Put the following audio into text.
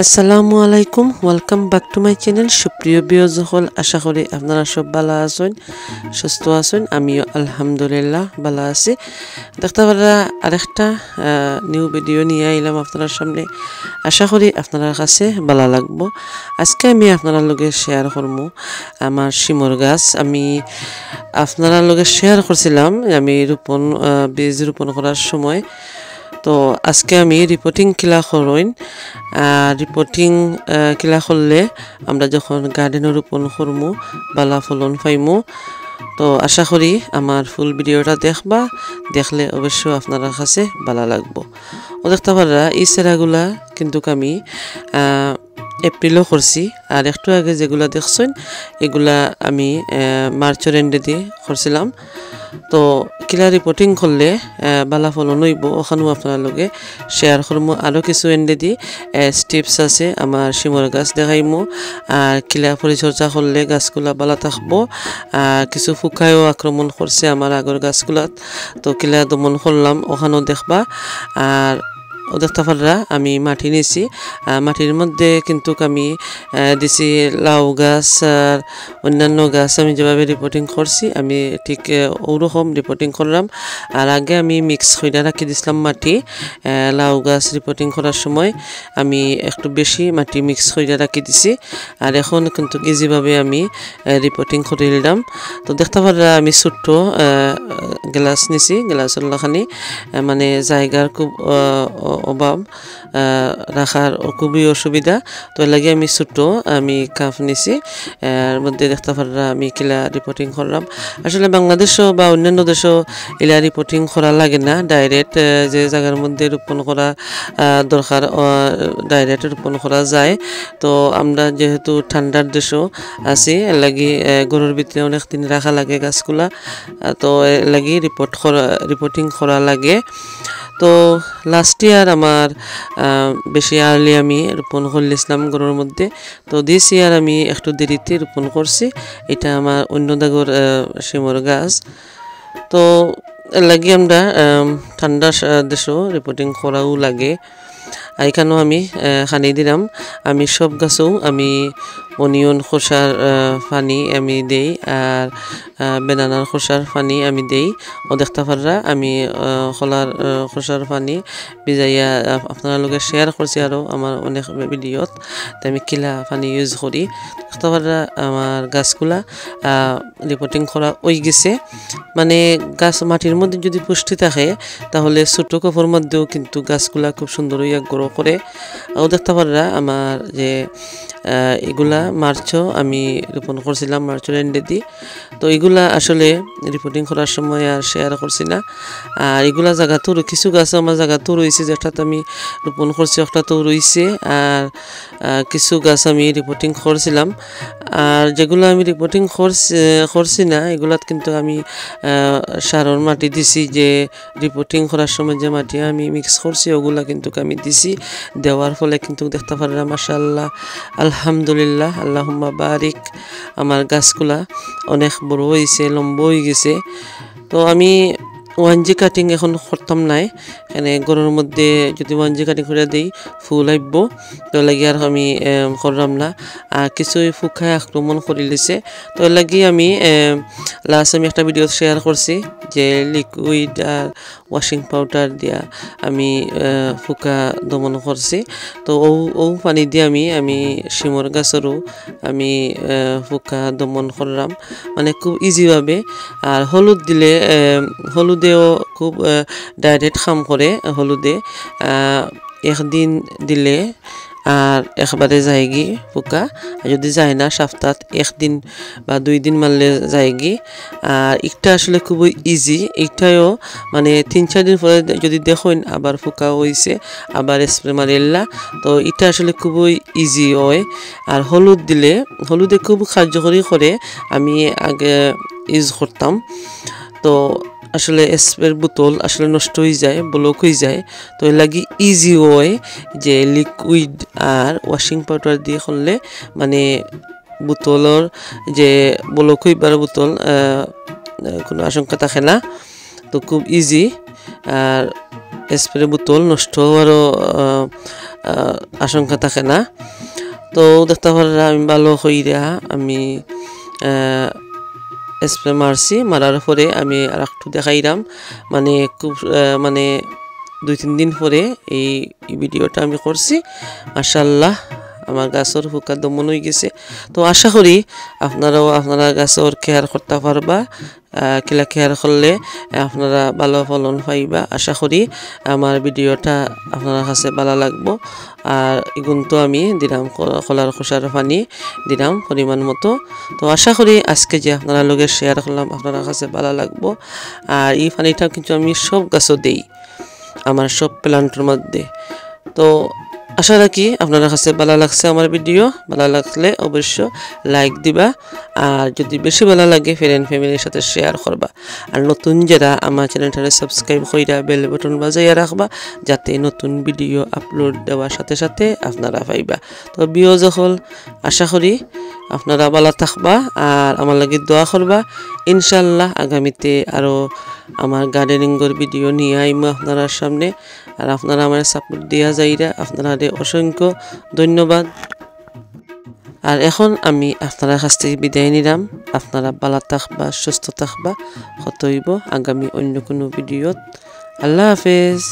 আসসালামু আলাইকুম welcome back to my channel সুপ্রিয় ভিউয়ার্স সকল আশা করি আপনারা সব ভালো আছেন সুস্থ আছেন আমিও আলহামদুলিল্লাহ ভালো আছি দেখতে পারা আরেকটা নিউ ভিডিও নিয়ে আইলাম আপনাদের সামনে আশা করি আপনাদের কাছে ভালো লাগবে আজকে আমি আপনাদের লগে শেয়ার করব আমার শিমর গাছ আমি আপনাদের লগে শেয়ার করছিলাম আমি বীজ রোপণ করার সময় তো আজকে আমি রিপোর্টিং কিলা করইন রিপোর্টিং কিলা করলে আমরা যখন গার্ডেনে রোপণ করবো বালা ফলন পাইমু তো আশা করি আমার ফুল ভিডিওটা দেখবা দেখলে অবশ্যই আপনার কাছে ভালো লাগবো ও দেখতে পারা এই সেরাগুলা কিন্তু আমি এপ্রিলও করছি আর একটু আগে যেগুলা দেখছেন এগুলা আমি মার্চের এন্ডে দিয়ে করছিলাম তো কিলা রিপোর্টিং করলে বালা ফলন হইব ওখানেও আপনার লগে শেয়ার করবো আরও কিছু এন্ডে দি স্টেপস আছে আমার শিমর গাছ দেখাইমো আর কিলা পরিচর্যা করলে গাছগুলা বালা থাকবো আর কিছু ফুকায়ও আক্রমণ করছে আমার আগর গাছগুলাত তো কিলা দমন করলাম ওখানেও দেখবা আর ও দেখতে পারা আমি মাটি নিছি মাটির মধ্যে কিন্তু আমি দিছি লাউ গাছ আর অন্যান্য গাছ আমি যেভাবে রিপোর্টিং করছি আমি ঠিক ওরকম রিপোর্টিং করলাম আর আগে আমি মিক্স হইয়া রাখি দিছিলাম মাটি লাউ গাছ রিপোর্টিং করার সময় আমি একটু বেশি মাটি মিক্স হইয়া রাখি দিছি আর এখন কিন্তু ইজিভাবে আমি রিপোর্টিং করে দিলাম তো দেখতে পারা আমি ছোট্ট গ্লাস নিছি গ্লাসের লাখানি মানে জায়গার খুব অভাব রাখার খুবই অসুবিধা তো এর লাগে আমি ছোট আমি কাপ নিছি এর মধ্যে দেখতে পারা আমি কিলা রিপোর্টিং করলাম আসলে বাংলাদেশও বা অন্যান্য দেশও এলা রিপোর্টিং করা লাগে না ডাইরেক্ট যে জায়গার মধ্যে রোপণ করা দরকার ডাইরেক্ট রোপণ করা যায় তো আমরা যেহেতু ঠান্ডার দেশও আছি এর লাগি গরুর ভিতরে অনেক দিন রাখা লাগে গাছগুলা তো এর লাগি রিপোর্টিং করা লাগে তো লাস্ট ইয়ার আমার বেশি আর্লি আমি রোপণ করলেছিলাম গরুর মধ্যে তো দিস ইয়ার আমি একটু দেরিতে রোপণ করছি এটা আমার অন্য দাগর শিমর গাছ তো এর লাগে আমরা ঠান্ডা দেশও রিপোর্টিং করাও লাগে এখানেও আমি খানি দিলাম আমি সব গাছেও আমি অনিয়ন খোসার পানি আমি দেই আর বেনানার খোসার পানি আমি দেই ও দেখতে পাররা আমি খোলার খোসার পানি ভিজাইয়া আপনার লগে শেয়ার করছি আরও আমার অনেক ভিডিওত আমি কিলা পানি ইউজ করি দেখতে পাররা আমার গাছগুলা রিপোর্টিং করা ওই গেছে মানে গাছ মাটির মধ্যে যদি পুষ্টি থাকে তাহলে ছোট কপর মধ্যেও কিন্তু গাছগুলা খুব সুন্দর হইয়া গ্রো করে ও দেখতে পাররা আমার যে এগুলা মার্চও আমি রোপণ করছিলাম মার্চের এন্ডে দি তো এগুলা আসলে রিপোর্টিং করার সময় আর শেয়ার করছি না আর এগুলা জায়গাতেও কিছু গাছ আমার জায়গাতেও রয়েছে যেটা আমি রোপণ করছি একটাতেও রয়েছে আর কিছু গাছ আমি রিপোর্টিং করছিলাম আর যেগুলো আমি রিপোর্টিং করছি না এগুলাত কিন্তু আমি সারর মাটি দিছি যে রিপোর্টিং করার সময় যে মাটি আমি মিক্স করছি ওগুলা কিন্তু আমি দিছি দেওয়ার ফলে কিন্তু দেখতে পারলাম মাশাআল্লাহ আলহামদুলিল্লাহ আল্লাহুম্মা বারিক আমার গাছগুলা অনেক বড় হয়েছে লম্বা হয়ে গেছে তো আমি 1G কাটিং এখন করতাম নাই এখানে গরুর মধ্যে যদি 1G কাটিং করে দিই ফুল আইব তো লাগি আর আমি করলাম না আর কিছু ফুকায় আক্রমণ করে লিছে তো লাগি আমি লাস্ট আমি একটা ভিডিও শেয়ার করছি যে লিকুইড আর ওয়াশিং পাউডার দিয়া আমি ফুকা দমন করছি তো ও পানি দিয়ে আমি শিমর গাছেরও আমি ফুকা দমন করলাম মানে খুব ইজিভাবে আর হলুদ দিলে হলুদেও খুব ডাইরেক্ট কাম করে হলুদে একদিন দিলে আর একবারে যায়গি পোকা যদি যায় না সপ্তাহ একদিন বা 2 দিন মারলে যায়গি আর এটা আসলে খুবই ইজি এটাও মানে 3-4 দিন পরে যদি দেখুন আবার পোকা হয়েছে আবার স্প্রে মারিল্লা তো এটা আসলে খুবই ইজি হয় আর হলুদ দিলে হলুদে খুব কার্যকরী করে আমি আগে ইউজ করতাম তো আসলে স্প্রের বোতল আসলে নষ্ট হয়ে যায় ব্লক হয়ে যায় তো এর লাগি ইজি হয় যে লিকুইড আর ওয়াশিং পাউডার দিয়ে করলে মানে বোতলের যে ব্লক হইবার বোতল কোনো আশঙ্কা থাকে না তো খুব ইজি আর স্প্রে বোতল নষ্ট হওয়ারও আশঙ্কা থাকে না। তো দেখতে পারা আমি ভালো হইরা আমি স্প্রে মারছি, মারার পরে আমি আর একটু দেখাইলাম, মানে খুব মানে 2-3 দিন পরে এই ভিডিওটা আমি করছি। মাশাআল্লাহ আমার গাছের পোকা দমন হয়ে গেছে। তো আশা করি আপনারা গাছের কেয়ার করতে পারবা, কিলা কেয়ার করলে আপনারা ভালো ফলন পাইবা। আশা করি আমার ভিডিওটা আপনার কাছে ভালো লাগবো। আর এগুন তো আমি দিলাম কলার খোসার পানি দিলাম পরিমাণ মতো। তো আশা করি আজকে যে আপনারা লগে শেয়ার করলাম আপনার কাছে ভালো লাগবো। আর এই পানিটা কিন্তু আমি সব গাছও দেই, আমার সব প্ল্যান্টের মধ্যে। তো আশা রাখি আপনার কাছে ভালো লাগছে আমার ভিডিও। ভালো লাগলে অবশ্য লাইক দিবা, আর যদি বেশি ভালো লাগে ফ্রেন্ড ফ্যামিলির সাথে শেয়ার করবা। আর নতুন যারা আমার চ্যানেলটারে সাবস্ক্রাইব কইরা বেল বাটন বাজাইয়া রাখবা, যাতে নতুন ভিডিও আপলোড দেওয়ার সাথে সাথে আপনারা পাইবা। তো বিয়জ হল আশা করি আপনারা ভালো থাকবা আর আমার লাগে দোয়া করবা। ইনশাল্লাহ আগামীতে আরও আমার গার্ডেনিংয়ের ভিডিও নিয়ে আইমো আপনার সামনে। আর আপনারা আমার সাপোর্ট দেওয়া যাইরা আপনারা অসংখ্য ধন্যবাদ। আর এখন আমি আপনার কাছ থেকে বিদায় নিলাম। আপনারা ভালো থাকবা, সুস্থ থাকবা, হতইব আগামী অন্য কোনো ভিডিওত। আল্লাহ হাফেজ।